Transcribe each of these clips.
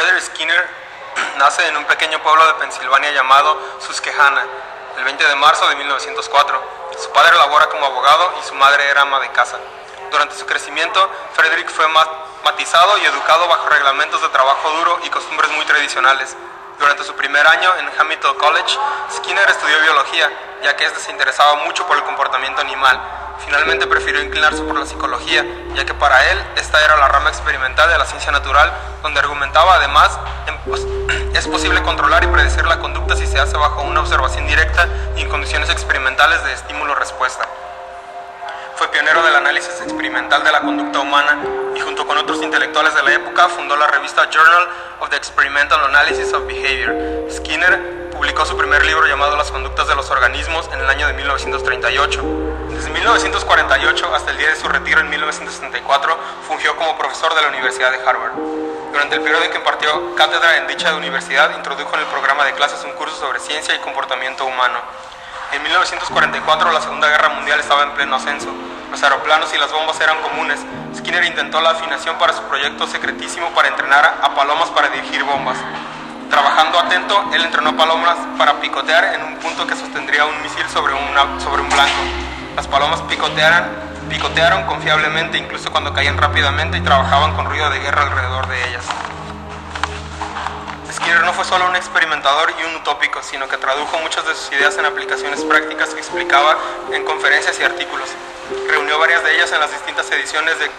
Frederick Skinner nace en un pequeño pueblo de Pensilvania llamado Susquehanna, el 20 de marzo de 1904. Su padre labora como abogado y su madre era ama de casa. Durante su crecimiento, Frederick fue matizado y educado bajo reglamentos de trabajo duro y costumbres muy tradicionales. Durante su primer año en Hamilton College, Skinner estudió biología, ya que se interesaba mucho por el comportamiento animal. Finalmente prefirió inclinarse por la psicología, ya que para él esta era la rama experimental de la ciencia natural, donde argumentaba además es posible controlar y predecir la conducta si se hace bajo una observación directa y en condiciones experimentales de estímulo-respuesta. Fue pionero del análisis experimental de la conducta humana y junto con otros intelectuales de la época fundó la revista Journal of the Experimental Analysis of Behavior. Skinner publicó su primer libro llamado Las conductas de los organismos en el año de 1938. Desde 1948 hasta el día de su retiro en 1974 fungió como profesor de la Universidad de Harvard. Durante el periodo en que impartió cátedra en dicha universidad, introdujo en el programa de clases un curso sobre ciencia y comportamiento humano. En 1944 la Segunda Guerra Mundial estaba en pleno ascenso. Los aeroplanos y las bombas eran comunes. Skinner intentó la afinación para su proyecto secretísimo para entrenar a palomas para dirigir bombas. Trabajando atento, él entrenó palomas para picotear en un punto que sostendría un misil sobre un blanco. Las palomas picotearon confiablemente incluso cuando caían rápidamente y trabajaban con ruido de guerra alrededor de ellas. Skinner no fue solo un experimentador y un utópico, sino que tradujo muchas de sus ideas en aplicaciones prácticas que explicaba en conferencias y artículos. Reunió varias de ellas en las distintas ediciones de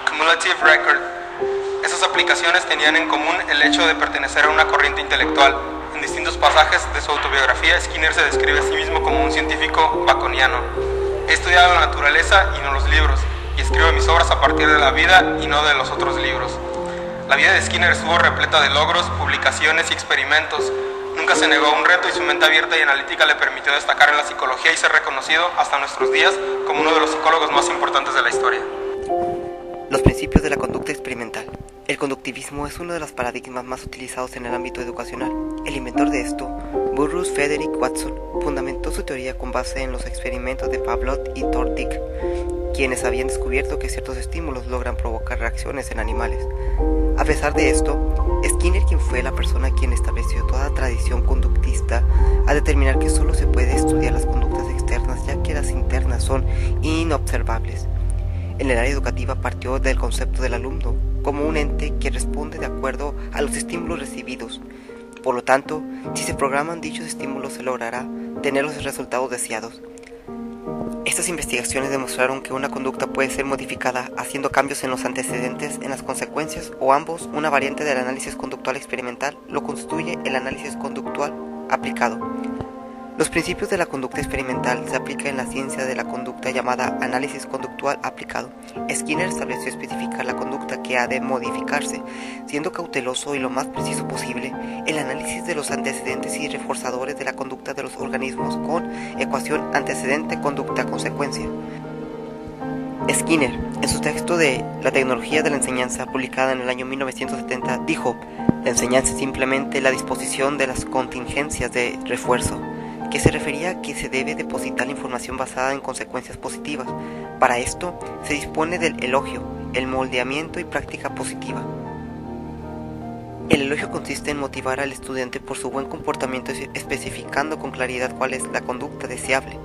Cumulative Record. Esas aplicaciones tenían en común el hecho de pertenecer a una corriente intelectual. En distintos pasajes de su autobiografía, Skinner se describe a sí mismo como un científico baconiano. He estudiado la naturaleza y no los libros, y escribo mis obras a partir de la vida y no de los otros libros. La vida de Skinner estuvo repleta de logros, publicaciones y experimentos. Nunca se negó a un reto y su mente abierta y analítica le permitió destacar en la psicología y ser reconocido hasta nuestros días como uno de los psicólogos más importantes de la historia. Los principios de la conducta experimental. El conductivismo es uno de los paradigmas más utilizados en el ámbito educacional. El inventor de esto, Burroughs Frederick Watson, fundamentó su teoría con base en los experimentos de Pavlov y Thorndike, quienes habían descubierto que ciertos estímulos logran provocar reacciones en animales. A pesar de esto, Skinner, quien fue la persona quien estableció toda tradición conductista, a determinar que solo se puede estudiar las conductas externas, ya que las internas son inobservables. En el área educativa partió del concepto del alumno como un ente que responde de acuerdo a los estímulos recibidos. Por lo tanto, si se programan dichos estímulos, se logrará tener los resultados deseados. Estas investigaciones demostraron que una conducta puede ser modificada haciendo cambios en los antecedentes, en las consecuencias o ambos. Una variante del análisis conductual experimental lo constituye el análisis conductual aplicado. Los principios de la conducta experimental se aplican en la ciencia de la conducta llamada análisis conductual aplicado. Skinner estableció especificar la conducta que ha de modificarse, siendo cauteloso y lo más preciso posible el análisis de los antecedentes y reforzadores de la conducta de los organismos con ecuación antecedente-conducta-consecuencia. Skinner, en su texto de La tecnología de la enseñanza, publicada en el año 1970, dijo: la enseñanza es simplemente la disposición de las contingencias de refuerzo, que se refería a que se debe depositar la información basada en consecuencias positivas. Para esto, se dispone del elogio, el moldeamiento y práctica positiva. El elogio consiste en motivar al estudiante por su buen comportamiento, especificando con claridad cuál es la conducta deseable.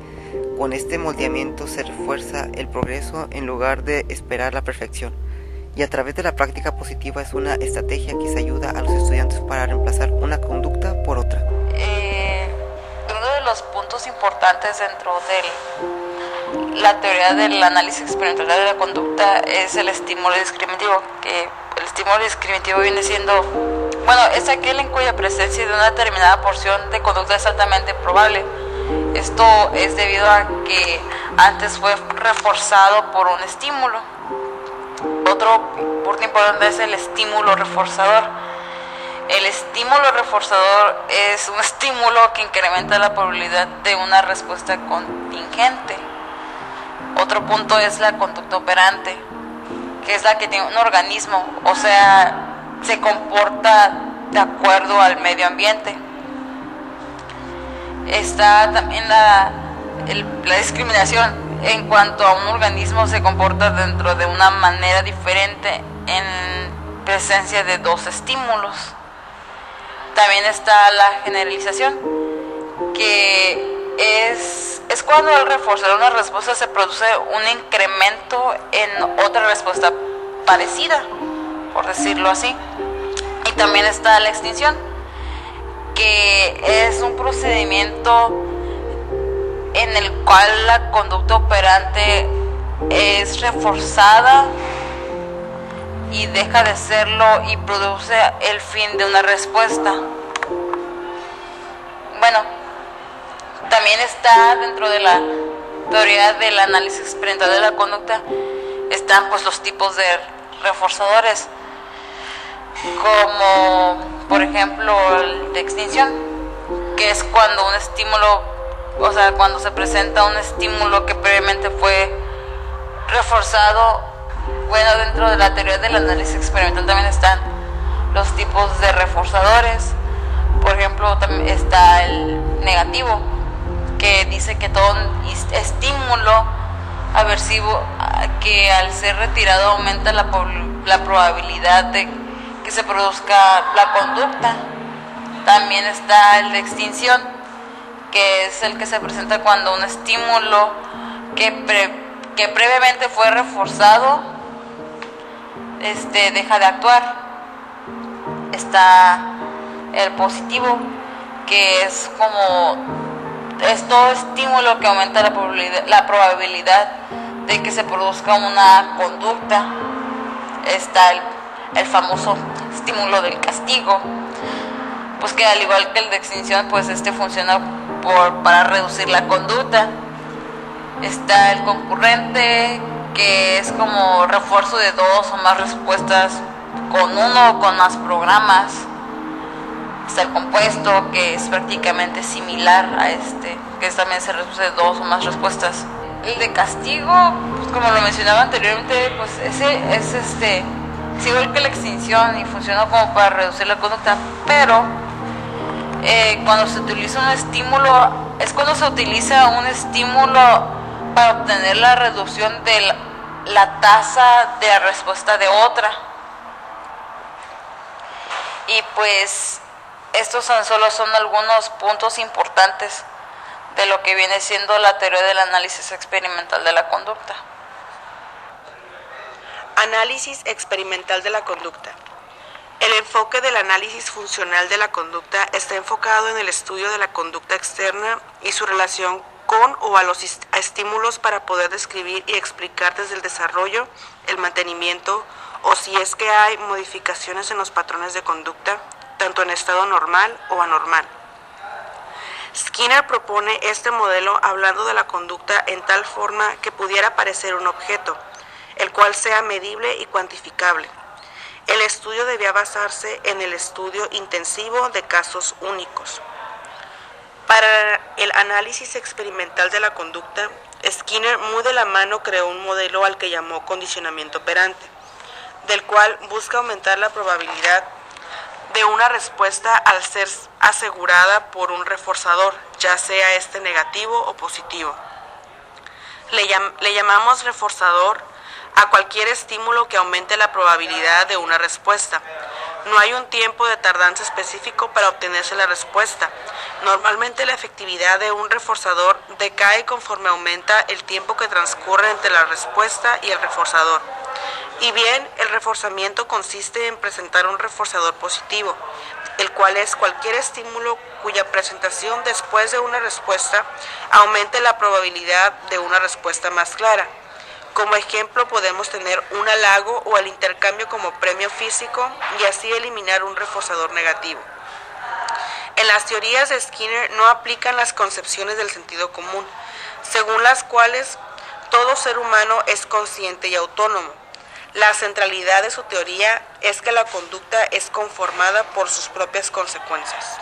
Con este moldeamiento se refuerza el progreso en lugar de esperar la perfección. Y a través de la práctica positiva es una estrategia que se ayuda a los estudiantes para reemplazar una conducta por otra. Uno de los puntos importantes dentro de la teoría del análisis experimental de la conducta es el estímulo discriminativo, que el estímulo discriminativo viene siendo, es aquel en cuya presencia de una determinada porción de conducta es altamente probable. Esto es debido a que antes fue reforzado por un estímulo. Otro punto importante es el estímulo reforzador. El estímulo reforzador es un estímulo que incrementa la probabilidad de una respuesta contingente. Otro punto es la conducta operante, que es la que tiene un organismo, o sea, se comporta de acuerdo al medio ambiente. Está también la discriminación en cuanto a un organismo se comporta dentro de una manera diferente en presencia de dos estímulos. También está la generalización, que es cuando al reforzar una respuesta se produce un incremento en otra respuesta parecida, por decirlo así. Y también está la extinción, que es un procedimiento en el cual la conducta operante es reforzada y deja de serlo y produce el fin de una respuesta. Bueno, también está dentro de la teoría del análisis experimental de la conducta, están pues los tipos de reforzadores, como por ejemplo el de extinción, que es cuando un estímulo, o sea, cuando se presenta un estímulo que previamente fue reforzado. Bueno, dentro de la teoría del análisis experimental también están los tipos de reforzadores. Por ejemplo, también está el negativo, que dice que todo estímulo aversivo que al ser retirado aumenta la probabilidad de que se produzca la conducta. También está el de extinción, que es el que se presenta cuando un estímulo que previamente fue reforzado deja de actuar. Está el positivo, que es todo estímulo que aumenta la probabilidad de que se produzca una conducta. Está el famoso estímulo del castigo, pues que al igual que el de extinción, pues funciona para reducir la conducta. Está el concurrente, que es como refuerzo de dos o más respuestas con uno o con más programas. Está el compuesto, que es prácticamente similar a que también se reduce dos o más respuestas. El de castigo, pues como lo mencionaba anteriormente, pues ese es igual que la extinción y funciona como para reducir la conducta, pero cuando se utiliza un estímulo, es cuando se utiliza un estímulo para obtener la reducción de la tasa de respuesta de otra. Y pues estos solo son algunos puntos importantes de lo que viene siendo la teoría del análisis experimental de la conducta. Análisis experimental de la conducta. El enfoque del análisis funcional de la conducta está enfocado en el estudio de la conducta externa y su relación con o a los estímulos para poder describir y explicar desde el desarrollo, el mantenimiento o si es que hay modificaciones en los patrones de conducta, tanto en estado normal o anormal. Skinner propone este modelo hablando de la conducta en tal forma que pudiera parecer un objeto, el cual sea medible y cuantificable. El estudio debía basarse en el estudio intensivo de casos únicos. Para el análisis experimental de la conducta, Skinner muy de la mano creó un modelo al que llamó condicionamiento operante, del cual busca aumentar la probabilidad de una respuesta al ser asegurada por un reforzador, ya sea negativo o positivo. Le llamamos reforzador a cualquier estímulo que aumente la probabilidad de una respuesta. No hay un tiempo de tardanza específico para obtenerse la respuesta. Normalmente la efectividad de un reforzador decae conforme aumenta el tiempo que transcurre entre la respuesta y el reforzador. Y bien, el reforzamiento consiste en presentar un reforzador positivo, el cual es cualquier estímulo cuya presentación después de una respuesta aumente la probabilidad de una respuesta más clara. Como ejemplo podemos tener un halago o el intercambio como premio físico y así eliminar un reforzador negativo. En las teorías de Skinner no aplican las concepciones del sentido común, según las cuales todo ser humano es consciente y autónomo. La centralidad de su teoría es que la conducta es conformada por sus propias consecuencias.